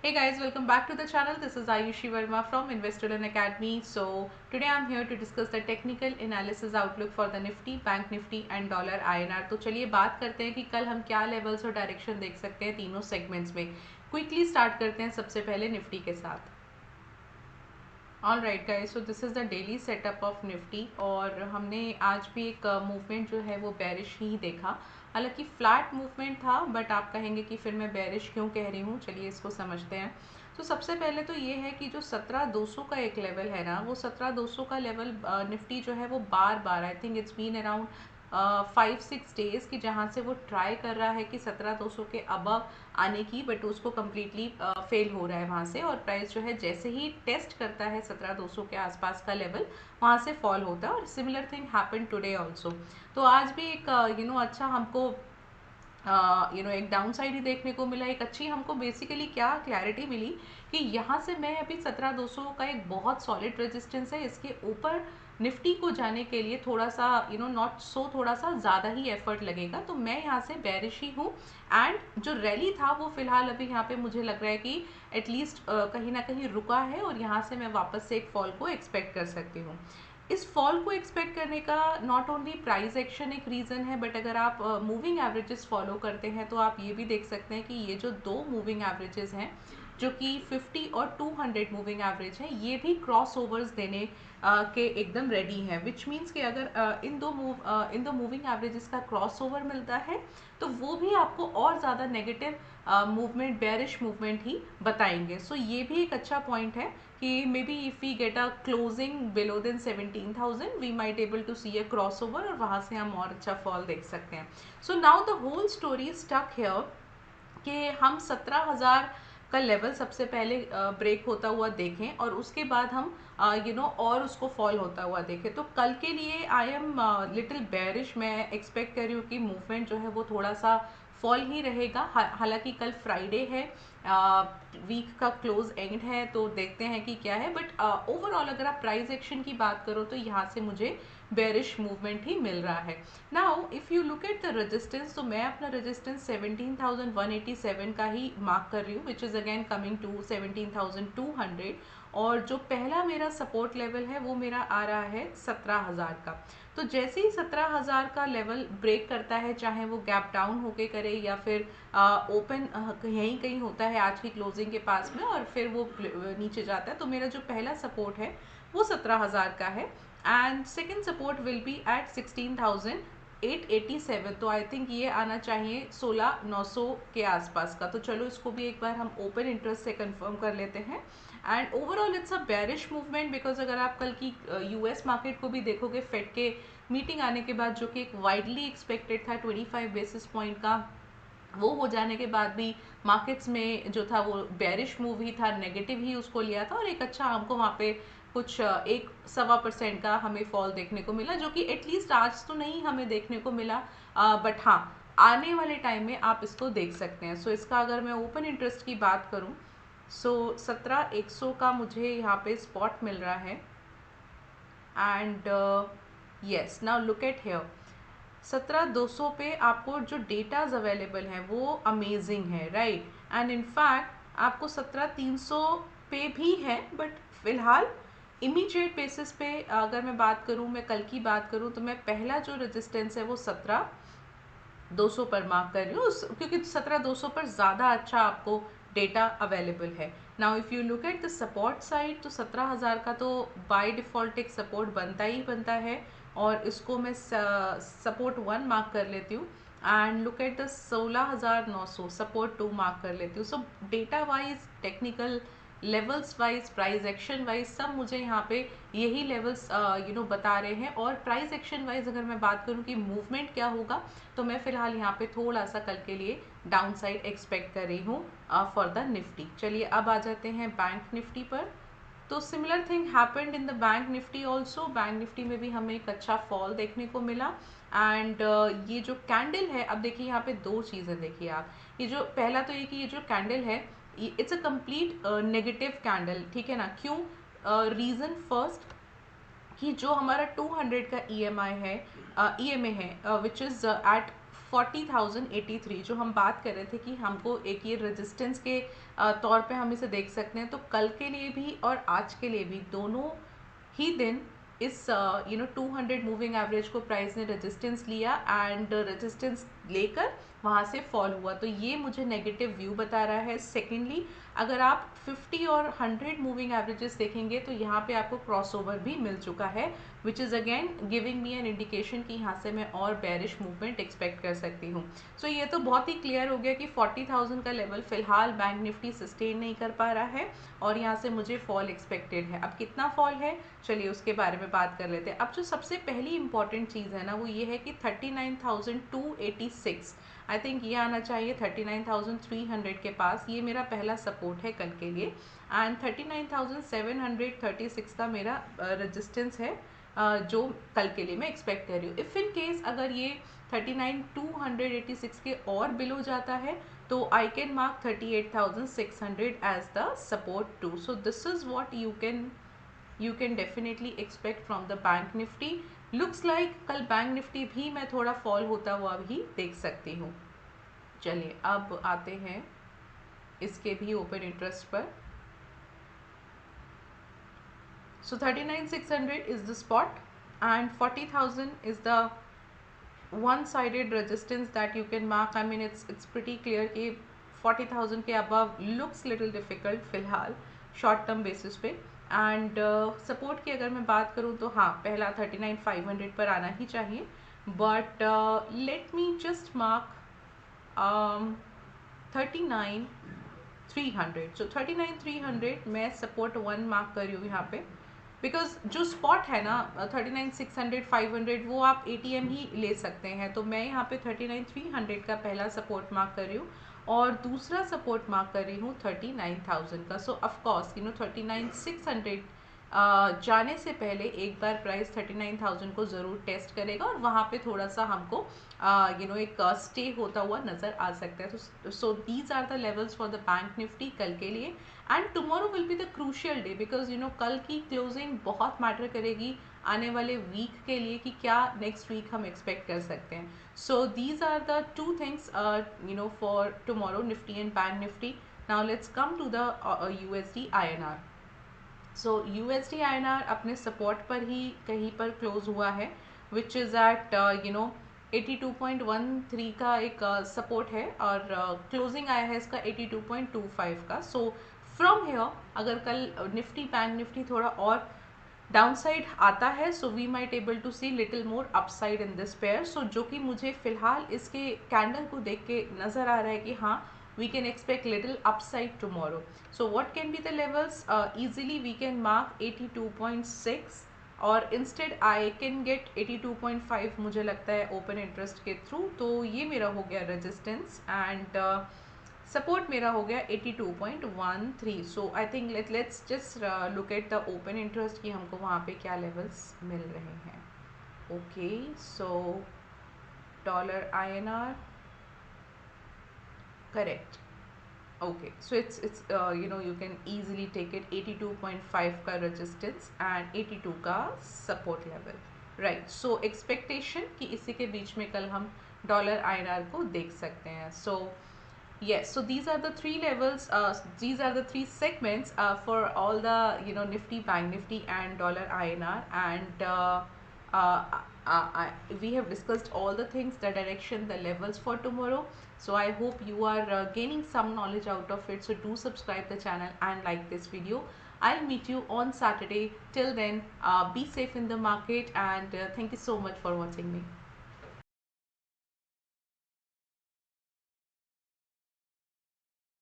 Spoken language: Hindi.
Hey guys, welcome back to the channel. This is Ayushi Verma from Investor Academy. So today I'm here to discuss the technical analysis outlook for the Nifty, Bank Nifty and Dollar INR. तो चलिए बात करते हैं कि कल हम क्या लेवल्स और डायरेक्शन देख सकते हैं तीनों सेगमेंट्स में. क्विकली स्टार्ट करते हैं सबसे पहले निफ्टी के साथ. Alright guys, so this is the daily setup of Nifty और हमने आज भी एक मूवमेंट जो है वो बेरिश ही देखा. हालांकि फ्लैट मूवमेंट था, बट आप कहेंगे कि फिर मैं बेरिश क्यों कह रही हूँ. चलिए इसको समझते हैं. तो सबसे पहले तो ये है कि जो 17,200 का एक लेवल है ना, वो 17,200 का लेवल निफ्टी जो है वो बार बार I think it's been around 5-6 days की जहाँ से वो ट्राई कर रहा है कि 17,200 के अबव आने की, बट उसको कम्प्लीटली फेल हो रहा है वहाँ से. और प्राइस जो है जैसे ही टेस्ट करता है 17,200 के आसपास का लेवल, वहाँ से फॉल होता है. और similar thing happen today also. तो आज भी एक अच्छा हमको एक डाउन साइड ही देखने को मिला. एक अच्छी हमको बेसिकली क्या क्लैरिटी मिली कि यहाँ से मैं अभी 17,200 का एक बहुत सॉलिड रेजिस्टेंस है, इसके ऊपर निफ्टी को जाने के लिए थोड़ा सा नॉट सो थोड़ा सा ज़्यादा ही एफर्ट लगेगा. तो मैं यहाँ से बेरिश ही हूँ. एंड जो रैली था वो फिलहाल अभी यहाँ पे मुझे लग रहा है कि एटलीस्ट कहीं ना कहीं रुका है और यहाँ से मैं वापस से एक फॉल को एक्सपेक्ट कर सकती हूँ. इस फॉल को एक्सपेक्ट करने का नॉट ओनली प्राइस एक्शन एक रीज़न है, बट अगर आप मूविंग एवरेजेस फॉलो करते हैं तो आप ये भी देख सकते हैं कि ये जो दो मूविंग एवरेजेस हैं जो कि 50 और 200 मूविंग एवरेज है, ये भी क्रॉस ओवर्स देने के एकदम रेडी हैं. विच मीन्स कि अगर इन दो मूविंग एवरेजेस का क्रॉस ओवर मिलता है तो वो भी आपको और ज़्यादा नेगेटिव मूवमेंट, बेरिश मूवमेंट ही बताएंगे. सो ये भी एक अच्छा पॉइंट है कि maybe if we get a closing below then 17,000 we might able to see a crossover और वहाँ से हम और अच्छा फॉल देख सकते हैं. So now the whole story stuck here कि हम 17,000 का लेवल सबसे पहले ब्रेक होता हुआ देखें और उसके बाद हम और उसको फॉल होता हुआ देखें. तो कल के लिए आई एम लिटिल बेरिश. मैं एक्सपेक्ट कर रही हूँ कि मूवमेंट जो है वो थोड़ा सा फॉल ही रहेगा. हालांकि कल फ्राइडे है, वीक का क्लोज एंड है, तो देखते हैं कि क्या है. बट ओवरऑल अगर आप प्राइस एक्शन की बात करो तो यहाँ से मुझे बेरिश मूवमेंट ही मिल रहा है. Now if you look at the resistance, तो मैं अपना रेजिस्टेंस 17,187 का ही मार्क कर रही हूँ, which is again coming to 17,200. और जो पहला मेरा सपोर्ट लेवल है वो मेरा आ रहा है 17,000 का. तो जैसे ही 17,000 का लेवल ब्रेक करता है, चाहे वो गैप डाउन होके करे या फिर ओपन यहीं कहीं होता है आज की क्लोजिंग के पास में और फिर वो नीचे जाता है, तो मेरा जो पहला सपोर्ट है वो 17,000 का है. And second support will be at 16,887. तो आई थिंक ये आना चाहिए 16,900 के आसपास का. तो चलो इसको भी एक बार हम ओपन इंटरेस्ट से कंफर्म कर लेते हैं. And overall it's a bearish movement, because अगर आप कल की यूएस मार्केट को भी देखोगे, फेड के मीटिंग आने के बाद जो कि एक वाइडली एक्सपेक्टेड था 25 बेसिस पॉइंट का, वो हो जाने के बाद भी मार्केट्स में जो था वो बेरिश मूव ही था, नेगेटिव ही उसको लिया था. और एक अच्छा हमको वहाँ पे कुछ 1-1.25% का हमें फॉल देखने को मिला, जो कि एटलीस्ट आज तो नहीं हमें देखने को मिला, बट हाँ आने वाले टाइम में आप इसको देख सकते हैं. सो इसका अगर मैं ओपन इंटरेस्ट की बात करूँ, सो 17,100 का मुझे यहाँ पे स्पॉट मिल रहा है. And yes, now look at here. 17,200 पे आपको जो डेटाज अवेलेबल हैं वो अमेजिंग है, राइट. एंड इनफैक्ट आपको 17,300 पे भी है, बट फिलहाल इमीडिएट बेसिस पे अगर मैं बात करूँ, मैं कल की बात करूँ, तो मैं पहला जो रेजिस्टेंस है वो 17,200 पर मार्क कर रही हूँ, क्योंकि 17,200 पर ज़्यादा अच्छा आपको डेटा अवेलेबल है. Now if you look at the support side, तो 17,000 का तो बाय डिफ़ॉल्ट एक सपोर्ट बनता ही बनता है और इसको मैं सपोर्ट 1 मार्क कर लेती हूँ. And look at the 16,900 support 2 mark कर लेती हूँ. सो data wise, technical levels wise, price action wise, सब मुझे यहाँ पे यही लेवल्स बता रहे हैं. और प्राइस एक्शन वाइज अगर मैं बात करूँ कि मूवमेंट क्या होगा, तो मैं फिलहाल यहाँ पे थोड़ा सा कल के लिए डाउन साइड एक्सपेक्ट कर रही हूँ फॉर द निफ्टी. चलिए अब आ जाते हैं बैंक निफ्टी पर. तो similar thing happened in the Bank Nifty also. Bank Nifty में भी हमें एक अच्छा फॉल देखने को मिला. एंड ये जो कैंडल है, अब देखिए यहाँ पे दो चीज़ें देखिए आप. ये जो पहला तो ये कि ये जो कैंडल है, it's a complete negative candle, ठीक है ना. क्यों? रीज़न फर्स्ट कि जो हमारा 200 का EMI है, EMA है, विच इज़ एट 40,083 जो हम बात कर रहे थे कि हमको एक ये रेजिस्टेंस के तौर पे हम इसे देख सकते हैं, तो कल के लिए भी और आज के लिए भी दोनों ही दिन इस 200 मूविंग एवरेज को प्राइस ने रेजिस्टेंस लिया एंड रेजिस्टेंस लेकर वहाँ से फॉल हुआ, तो ये मुझे नेगेटिव व्यू बता रहा है। सेकेंडली, अगर आप 50 और 100 मूविंग एवरेजेस देखेंगे तो यहाँ पे आपको क्रॉसओवर भी मिल चुका है, विच is again giving me an indication कि यहाँ से मैं और बेरिश मूवमेंट एक्सपेक्ट कर सकती हूँ। सो ये तो बहुत ही क्लियर हो गया कि 40,000 का लेवल फिलहाल बैंक निफ्टी सस्टेन नहीं कर पा रहा है और यहाँ से मुझे फॉल एक्सपेक्टेड है। अब कितना फॉल है, चलिए उसके बारे में बात कर लेते हैं। अब जो सबसे पहली इंपॉर्टेंट चीज़ है ना, वो ये है कि 39,286 आई थिंक ये आना चाहिए 39,300 के पास। ये मेरा पहला सपोर्ट है कल के लिए एंड 39,736 का मेरा रेजिस्टेंस है जो कल के लिए मैं एक्सपेक्ट कर रही हूँ। इफ़ इन केस अगर ये 39,286 के और बिलो जाता है तो I can mark 38,600 as the support too. So this is what you can definitely expect from the bank nifty. looks like कल बैंक निफ्टी भी मैं थोड़ा फॉल होता हुआ भी देख सकती हूँ। चलिए अब आते हैं इसके भी ओपन इंटरेस्ट पर। So 39,600 is the spot and 40,000 is the one-sided resistance that you can mark. I mean it's pretty clear कि 40,000 के above looks little difficult फिलहाल शॉर्ट टर्म बेसिस पे। एंड सपोर्ट की अगर मैं बात करूँ तो हाँ, पहला 39,500 पर आना ही चाहिए, but let me just mark 39,300। सो 39,300 मैं सपोर्ट 1 मार्क कर रही हूँ यहाँ पे, बिकॉज जो स्पॉट है ना 39,600 500 वो आप ATM ही ले सकते हैं, तो मैं यहाँ पे 39,300 का पहला सपोर्ट मार्क कर रही हूँ और दूसरा सपोर्ट मार्क कर रही हूँ 39,000 का। सो ऑफकोर्स 39,600 जाने से पहले एक बार प्राइस 39,000 को ज़रूर टेस्ट करेगा और वहाँ पे थोड़ा सा हमको एक स्टे होता हुआ नज़र आ सकता है। So these are the levels for the Bank Nifty कल के लिए and tomorrow will be the crucial day, because कल की क्लोजिंग बहुत मैटर करेगी आने वाले वीक के लिए कि क्या नेक्स्ट वीक हम एक्सपेक्ट कर सकते हैं। So these are the two things for tomorrow, Nifty and Bank Nifty. Now let's come to the USD INR। सो USD INR अपने सपोर्ट पर ही कहीं पर क्लोज हुआ है, विच इज़ एट 82.13 का एक सपोर्ट है और क्लोजिंग आया है इसका 82.25 का। सो फ्रॉम हेयर अगर कल निफ्टी बैंक निफ्टी थोड़ा और डाउनसाइड आता है, so we might able to see little more upside in this pair. So जो कि मुझे फिलहाल इसके कैंडल को देख के नज़र आ रहा है कि हाँ, we can expect little upside tomorrow. So what can be the levels? Easily we can mark 82.6 और instead I can get 82.5 मुझे लगता है ओपन इंटरेस्ट के थ्रू। तो ये मेरा हो गया रेजिस्टेंस एंड सपोर्ट मेरा हो गया 82.13। So I think let's just look at the open interest कि हमको वहाँ पे क्या लेवल्स मिल रहे हैं। Okay, so dollar INR, correct. Okay, so it's you can easily take it 82.5 का resistance and 82 का support level, right? So expectation कि इसी के बीच में कल हम डॉलर INR को देख सकते हैं। So yes, so these are the three levels, these are the three segments for all the Nifty, Bank Nifty and dollar INR, and we have discussed all the things, the direction, the levels for tomorrow. So I hope you are gaining some knowledge out of it. So do subscribe the channel and like this video. I'll meet you on Saturday. Till then, be safe in the market and thank you so much for watching me.